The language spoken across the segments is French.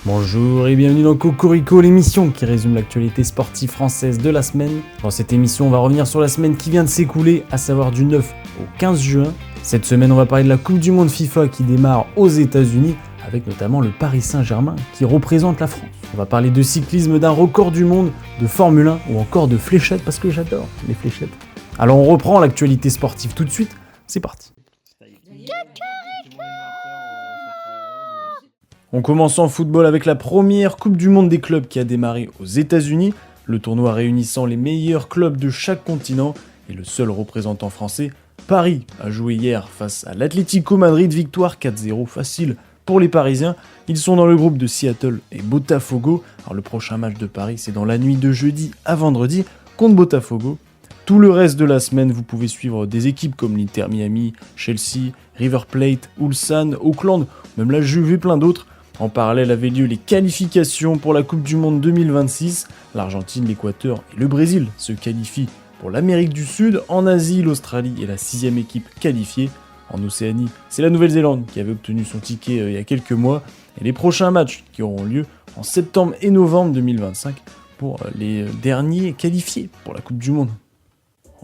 Bonjour et bienvenue dans Cocorico, l'émission qui résume l'actualité sportive française de la semaine. Dans cette émission, on va revenir sur la semaine qui vient de s'écouler, à savoir du 9 au 15 juin. Cette semaine, on va parler de la Coupe du Monde FIFA qui démarre aux États-Unis, avec notamment le Paris Saint-Germain qui représente la France. On va parler de cyclisme, d'un record du monde, de Formule 1 ou encore de fléchettes, parce que j'adore les fléchettes. Alors on reprend l'actualité sportive tout de suite, c'est parti. On commence en football avec la première Coupe du Monde des clubs qui a démarré aux États-Unis, le tournoi réunissant les meilleurs clubs de chaque continent et le seul représentant français, Paris, a joué hier face à l'Atlético Madrid, victoire 4-0 facile pour les Parisiens. Ils sont dans le groupe de Seattle et Botafogo. Alors le prochain match de Paris, c'est dans la nuit de jeudi à vendredi contre Botafogo. Tout le reste de la semaine, vous pouvez suivre des équipes comme l'Inter Miami, Chelsea, River Plate, Ulsan, Auckland, même la Juve et plein d'autres. En parallèle avaient lieu les qualifications pour la Coupe du Monde 2026. L'Argentine, l'Équateur et le Brésil se qualifient pour l'Amérique du Sud. En Asie, l'Australie est la 6e équipe qualifiée. En Océanie, c'est la Nouvelle-Zélande qui avait obtenu son ticket il y a quelques mois. Et les prochains matchs qui auront lieu en septembre et novembre 2025 pour les derniers qualifiés pour la Coupe du Monde.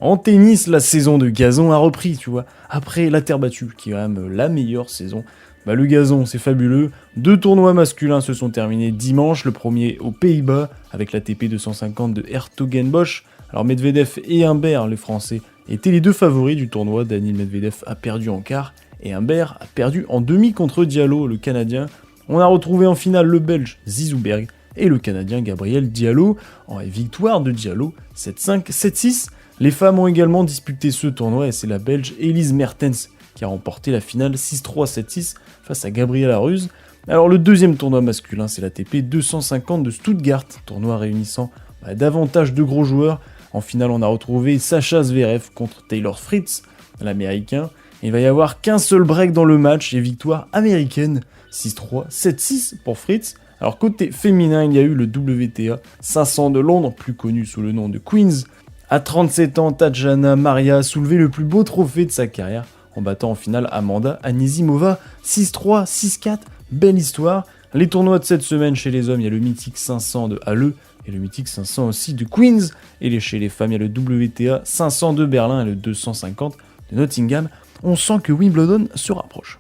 En tennis, la saison de gazon a repris, tu vois, après la terre battue, qui est quand même la meilleure saison. Le gazon, c'est fabuleux. 2 tournois masculins se sont terminés dimanche, le premier aux Pays-Bas, avec l'ATP 250 de Hertogenbosch. Alors Medvedev et Humbert, les Français, étaient les 2 favoris du tournoi. Daniil Medvedev a perdu en quart, et Humbert a perdu en demi contre Diallo, le Canadien. On a retrouvé en finale le Belge Zizou Berg et le Canadien Gabriel Diallo, en victoire de Diallo, 7-5, 7-6. Les femmes ont également disputé ce tournoi, et c'est la Belge Elise Mertens qui a remporté la finale 6-3, 7-6 face à Gabriela Ruse. Alors le deuxième tournoi masculin, c'est l'ATP 250 de Stuttgart, tournoi réunissant davantage de gros joueurs. En finale, on a retrouvé Sacha Zverev contre Taylor Fritz, l'américain. Il va y avoir qu'un seul break dans le match et victoire américaine, 6-3, 7-6 pour Fritz. Alors côté féminin, il y a eu le WTA 500 de Londres, plus connu sous le nom de Queens. À 37 ans, Tatjana Maria a soulevé le plus beau trophée de sa carrière, en battant en finale Amanda Anisimova, 6-3, 6-4, belle histoire. Les tournois de cette semaine chez les hommes, il y a le mythique 500 de Halle et le mythique 500 aussi de Queens. Et chez les femmes, il y a le WTA 500 de Berlin et le 250 de Nottingham. On sent que Wimbledon se rapproche.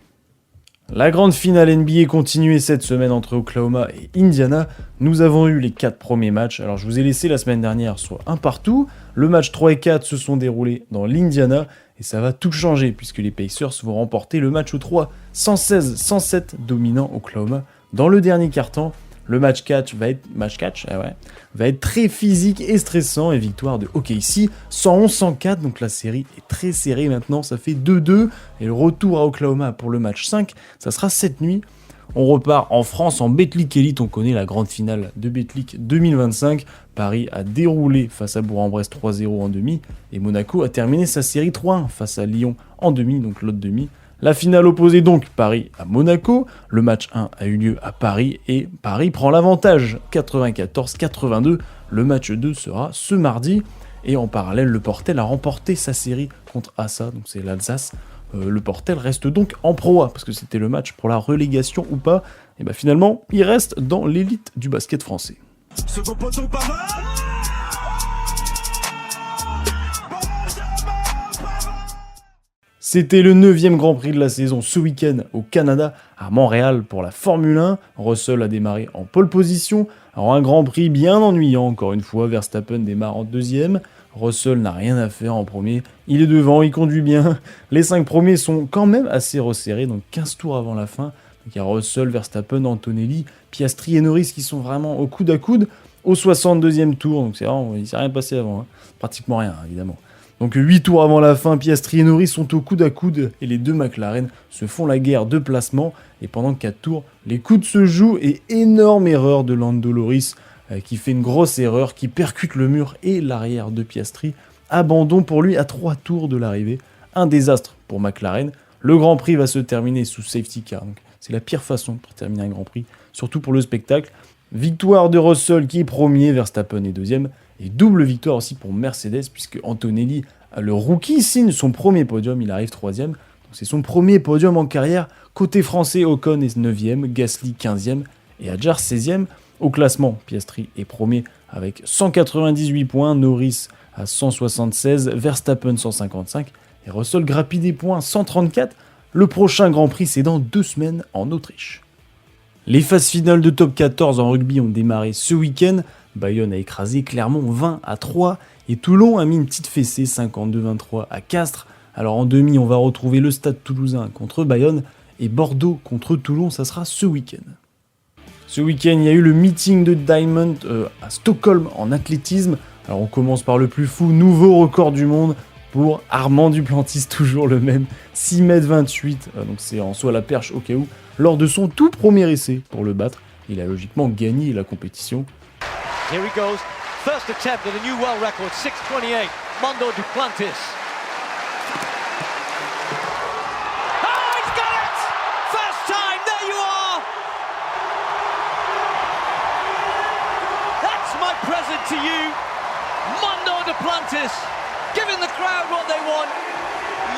La grande finale NBA continuait cette semaine entre Oklahoma et Indiana. Nous avons eu les 4 premiers matchs. Alors je vous ai laissé la semaine dernière sur un partout. Le match 3 et 4 se sont déroulés dans l'Indiana. Et ça va tout changer puisque les Pacers vont remporter le match 3 116-107 dominant Oklahoma. Dans le dernier quart-temps, le match 4 va être très physique et stressant et victoire de OKC 111-104. Donc la série est très serrée maintenant, ça fait 2-2 et le retour à Oklahoma pour le match 5, ça sera cette nuit. On repart en France en Betclic Elite, on connaît la grande finale de Betclic 2025. Paris a déroulé face à Bourg-en-Bresse 3-0 en demi et Monaco a terminé sa série 3-1 face à Lyon en demi, donc l'autre demi. La finale opposait donc Paris à Monaco. Le match 1 a eu lieu à Paris et Paris prend l'avantage 94-82. Le match 2 sera ce mardi. Et en parallèle, le Portel a remporté sa série contre Assa, donc c'est l'Alsace. Le Portel reste donc en Pro A, parce que c'était le match pour la relégation ou pas. Et finalement, il reste dans l'élite du basket français. C'était le 9e Grand Prix de la saison ce week-end au Canada, à Montréal pour la Formule 1. Russell a démarré en pole position. Alors un Grand Prix bien ennuyant, encore une fois, Verstappen démarre en 2e. Russell n'a rien à faire en premier, il est devant, il conduit bien. Les 5 premiers sont quand même assez resserrés, donc 15 tours avant la fin. Donc il y a Russell, Verstappen, Antonelli, Piastri et Norris qui sont vraiment au coude à coude. Au 62e tour, donc c'est vraiment, il ne s'est rien passé avant, pratiquement rien évidemment. Donc 8 tours avant la fin, Piastri et Norris sont au coude à coude et les 2 McLaren se font la guerre de placement. Et pendant 4 tours, les coudes se jouent et énorme erreur de Lando Norris qui fait une grosse erreur, qui percute le mur et l'arrière de Piastri. Abandon pour lui à 3 tours de l'arrivée. Un désastre pour McLaren. Le Grand Prix va se terminer sous safety car. Donc c'est la pire façon pour terminer un Grand Prix, surtout pour le spectacle. Victoire de Russell qui est premier, Verstappen est 2e. Et double victoire aussi pour Mercedes, puisque Antonelli, le rookie, signe son premier podium, il arrive 3e. Donc c'est son premier podium en carrière. Côté français, Ocon est 9e, Gasly 15e et Adjar 16e. Au classement, Piastri est premier avec 198 points, Norris à 176, Verstappen 155 et Russell grappille des points 134. Le prochain Grand Prix, c'est dans 2 semaines en Autriche. Les phases finales de top 14 en rugby ont démarré ce week-end. Bayonne a écrasé Clermont 20-3 et Toulon a mis une petite fessée 52-23 à Castres. Alors en demi, on va retrouver le Stade Toulousain contre Bayonne et Bordeaux contre Toulon, ça sera ce week-end. Ce week-end, il y a eu le meeting de Diamond à Stockholm en athlétisme. Alors on commence par le plus fou, nouveau record du monde pour Armand Duplantis, toujours le même, 6,28 m, donc c'est en soi la perche au cas où, lors de son tout premier essai pour le battre. Il a logiquement gagné la compétition. Here he goes, first attempt at a new world record, 6:28, Mondo Duplantis. Oh, he's got it! First time, there you are! That's my present to you, Mondo Duplantis, giving the crowd what they want,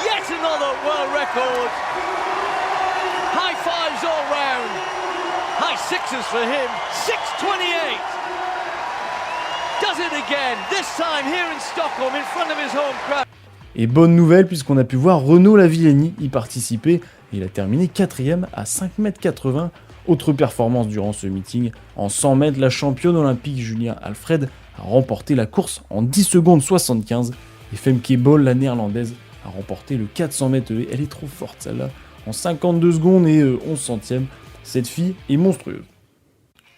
yet another world record. High fives all round, high sixes for him, 6:28. Does it again, this time here in Stockholm in front of his home crowd. Et bonne nouvelle puisqu'on a pu voir Renaud Lavillenie y participer. Il a terminé 4ème à 5,80 m. Autre performance durant ce meeting, en 100 mètres, la championne olympique Julia Alfred a remporté la course en 10 secondes 75 et Femke Bol, la néerlandaise, a remporté le 400 mètres. Elle est trop forte celle-là, en 52 secondes et 11 centièmes. Cette fille est monstrueuse.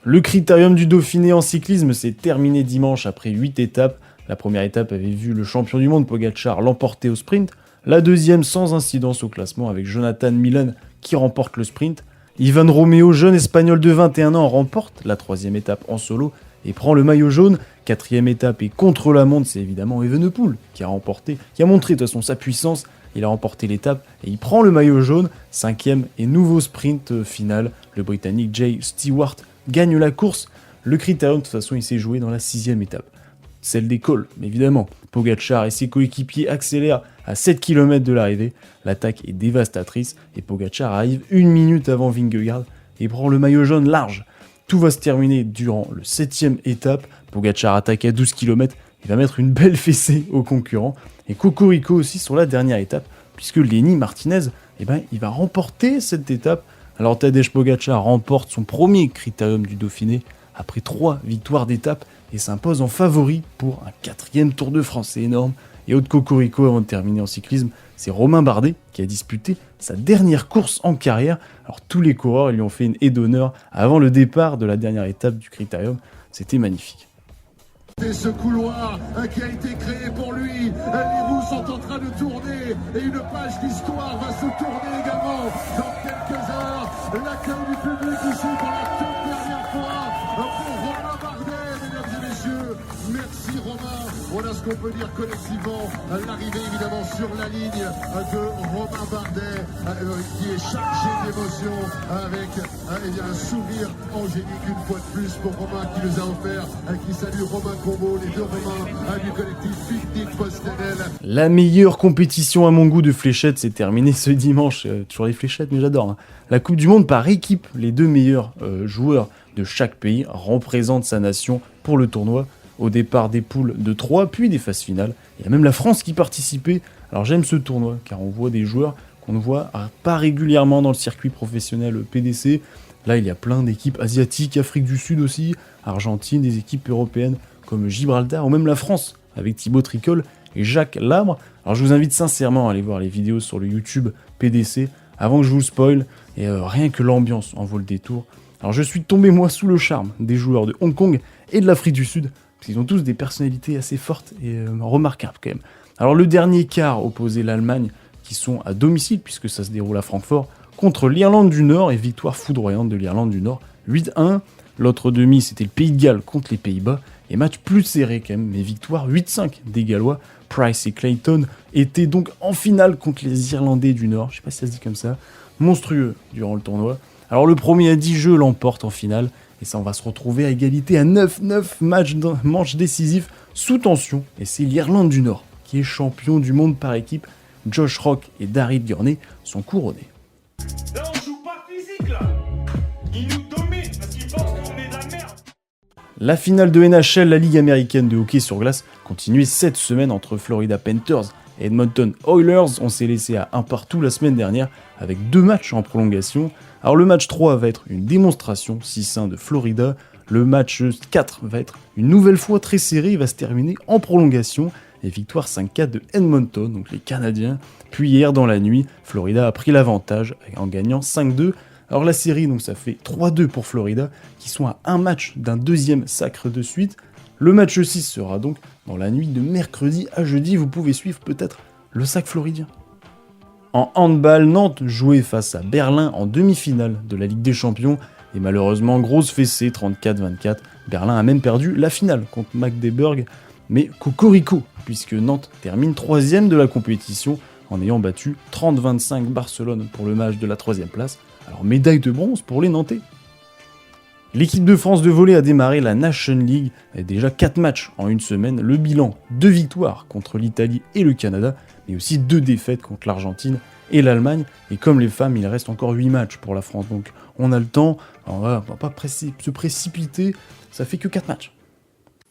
Le critérium du Dauphiné en cyclisme s'est terminé dimanche après 8 étapes. La première étape avait vu le champion du monde Pogačar l'emporter au sprint. La deuxième sans incidence au classement avec Jonathan Milan qui remporte le sprint. Ivan Romeo, jeune espagnol de 21 ans, remporte la troisième étape en solo et prend le maillot jaune. Quatrième étape et contre la montre, c'est évidemment Evenepoel qui a montré de toute façon sa puissance. Il a remporté l'étape et il prend le maillot jaune. Cinquième et nouveau sprint final, le Britannique Jay Stewart gagne la course. Le critérium, de toute façon, il s'est joué dans la 6ème étape. Celle des cols, évidemment. Pogačar et ses coéquipiers accélèrent à 7 km de l'arrivée. L'attaque est dévastatrice et Pogačar arrive 1 minute avant Vingegaard et prend le maillot jaune large. Tout va se terminer durant le 7ème étape. Pogačar attaque à 12 km. Il va mettre une belle fessée aux concurrents. Et Cocorico aussi sur la dernière étape, puisque Lenny Martinez, il va remporter cette étape. Alors Tadej Pogačar remporte son premier critérium du Dauphiné après 3 victoires d'étape et s'impose en favori pour un 4e Tour de France, c'est énorme. Et autre Cocorico avant de terminer en cyclisme, c'est Romain Bardet qui a disputé sa dernière course en carrière. Alors tous les coureurs lui ont fait une haie d'honneur avant le départ de la dernière étape du critérium, c'était magnifique. Et ce couloir qui a été créé pour lui, les roues sont en train de tourner et une page d'histoire va se tourner également dans quelques heures. L'accueil du public ici pour la toute dernière fois pour Romain Bardet, mesdames et messieurs. Merci Romain. Voilà ce qu'on peut dire collectivement. L'arrivée évidemment sur la ligne de Romain Bardet qui est chargé d'émotions avec un sourire angélique une fois de plus pour Romain qui nous a offert, qui salue Romain Combo, les deux Romains du collectif Picnic Postel. La meilleure compétition à mon goût de fléchettes s'est terminée ce dimanche. Toujours les fléchettes, mais j'adore. Hein. La Coupe du Monde par équipe. Les 2 meilleurs joueurs de chaque pays représentent sa nation pour le tournoi. Au départ des poules de 3, puis des phases finales. Il y a même la France qui participait. Alors j'aime ce tournoi, car on voit des joueurs qu'on ne voit pas régulièrement dans le circuit professionnel PDC. Là, il y a plein d'équipes asiatiques, Afrique du Sud aussi, Argentine, des équipes européennes comme Gibraltar, ou même la France, avec Thibaut Tricol et Jacques Labre. Alors je vous invite sincèrement à aller voir les vidéos sur le YouTube PDC, avant que je vous le spoil, et rien que l'ambiance en vaut le détour. Alors je suis tombé moi sous le charme des joueurs de Hong Kong et de l'Afrique du Sud, parce qu'ils ont tous des personnalités assez fortes et remarquables quand même. Alors le dernier quart opposait l'Allemagne, qui sont à domicile, puisque ça se déroule à Francfort, contre l'Irlande du Nord, et victoire foudroyante de l'Irlande du Nord, 8-1. L'autre demi, c'était le Pays de Galles contre les Pays-Bas, et match plus serré quand même, mais victoire 8-5 des Gallois. Price et Clayton étaient donc en finale contre les Irlandais du Nord, je sais pas si ça se dit comme ça, monstrueux durant le tournoi. Alors le premier à 10 jeux l'emporte en finale, et ça on va se retrouver à égalité à 9-9 manches décisifs sous tension, et c'est l'Irlande du Nord qui est champion du monde par équipe. Josh Rock et Daryl Gurney sont couronnés. Là on joue pas physique là. Ils nous dominent parce qu'ils pensent La finale de NHL, la Ligue américaine de hockey sur glace, continuait cette semaine entre Florida Panthers et Edmonton Oilers. On s'est laissé à un partout la semaine dernière avec 2 matchs en prolongation. Alors le match 3 va être une démonstration 6-1 de Florida. Le match 4 va être une nouvelle fois très serré, il va se terminer en prolongation. Et victoire 5-4 de Edmonton, donc les Canadiens. Puis hier dans la nuit, Florida a pris l'avantage en gagnant 5-2. Alors la série, donc ça fait 3-2 pour Florida, qui sont à un match d'un deuxième sacre de suite. Le match 6 sera donc dans la nuit de mercredi à jeudi. Vous pouvez suivre peut-être le sac floridien. En handball, Nantes jouait face à Berlin en demi-finale de la Ligue des Champions. Et malheureusement, grosse fessée, 34-24. Berlin a même perdu la finale contre Magdeburg. Mais cocorico, puisque Nantes termine 3ème de la compétition en ayant battu 30-25 Barcelone pour le match de la 3ème place. Alors médaille de bronze pour les Nantais. L'équipe de France de volley a démarré la Nation League avec déjà 4 matchs en une semaine. Le bilan, 2 victoires contre l'Italie et le Canada, mais aussi 2 défaites contre l'Argentine et l'Allemagne. Et comme les femmes, il reste encore 8 matchs pour la France. Donc on a le temps, on va pas se précipiter, ça fait que 4 matchs.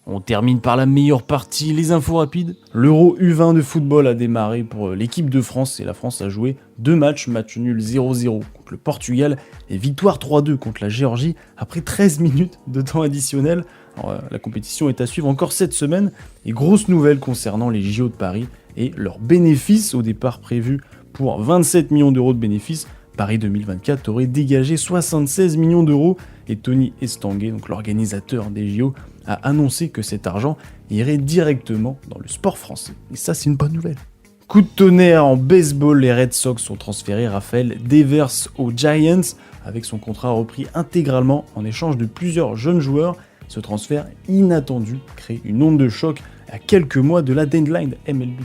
On termine par la meilleure partie, les infos rapides. L'Euro U20 de football a démarré pour l'équipe de France et la France a joué 2 matchs, match nul 0-0 contre le Portugal et victoire 3-2 contre la Géorgie après 13 minutes de temps additionnel. Alors, la compétition est à suivre encore cette semaine et grosse nouvelle concernant les JO de Paris et leurs bénéfices au départ prévu pour 27 millions d'euros de bénéfices. Paris 2024 aurait dégagé 76 millions d'euros et Tony Estanguet, donc l'organisateur des JO, a annoncé que cet argent irait directement dans le sport français. Et ça, c'est une bonne nouvelle. Coup de tonnerre en baseball, les Red Sox ont transféré Rafael Devers aux Giants avec son contrat repris intégralement en échange de plusieurs jeunes joueurs. Ce transfert inattendu crée une onde de choc à quelques mois de la deadline MLB.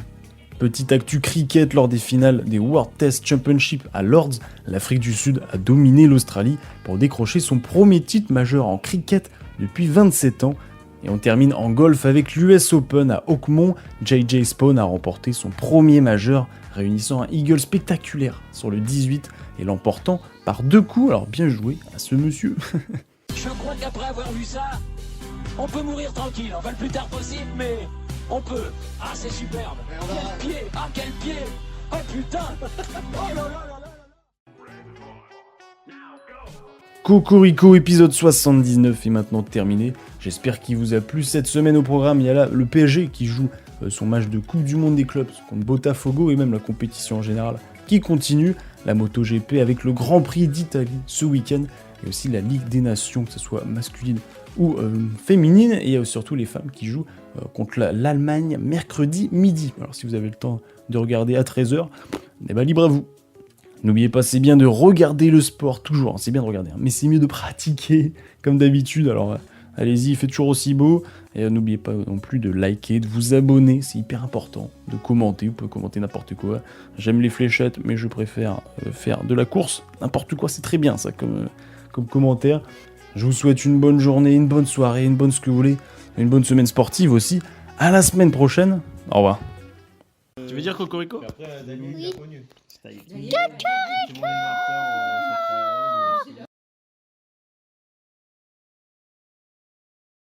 Petite actu cricket lors des finales des World Test Championship à Lords, l'Afrique du Sud a dominé l'Australie pour décrocher son premier titre majeur en cricket depuis 27 ans. Et on termine en golf avec l'US Open à Oakmont. JJ Spawn a remporté son premier majeur, réunissant un eagle spectaculaire sur le 18 et l'emportant par 2 coups. Alors bien joué à ce monsieur. Je crois qu'après avoir vu ça, on peut mourir tranquille, enfin le plus tard possible, mais on peut. Ah, c'est superbe. Quel pied, ah quel pied. Oh putain. Oh là là là là. Cocorico, épisode 79 est maintenant terminé. J'espère qu'il vous a plu. Cette semaine au programme, il y a là le PSG qui joue son match de Coupe du Monde des clubs contre Botafogo et même la compétition en général qui continue. La MotoGP avec le Grand Prix d'Italie ce week-end et aussi la Ligue des Nations, que ce soit masculine ou féminine. Et il y a surtout les femmes qui jouent contre l'Allemagne mercredi midi. Alors si vous avez le temps de regarder à 13h, eh ben, libre à vous. N'oubliez pas, c'est bien de regarder le sport, toujours, c'est bien de regarder, mais c'est mieux de pratiquer, comme d'habitude, alors allez-y, il fait toujours aussi beau, et n'oubliez pas non plus de liker, de vous abonner, c'est hyper important, de commenter, vous pouvez commenter n'importe quoi, j'aime les fléchettes, mais je préfère faire de la course, n'importe quoi, c'est très bien ça comme commentaire. Je vous souhaite une bonne journée, une bonne soirée, une bonne ce que vous voulez, une bonne semaine sportive aussi, à la semaine prochaine, au revoir. Tu veux dire Cocorico ? Après, Dani, Oui. il a connu. Cocorico.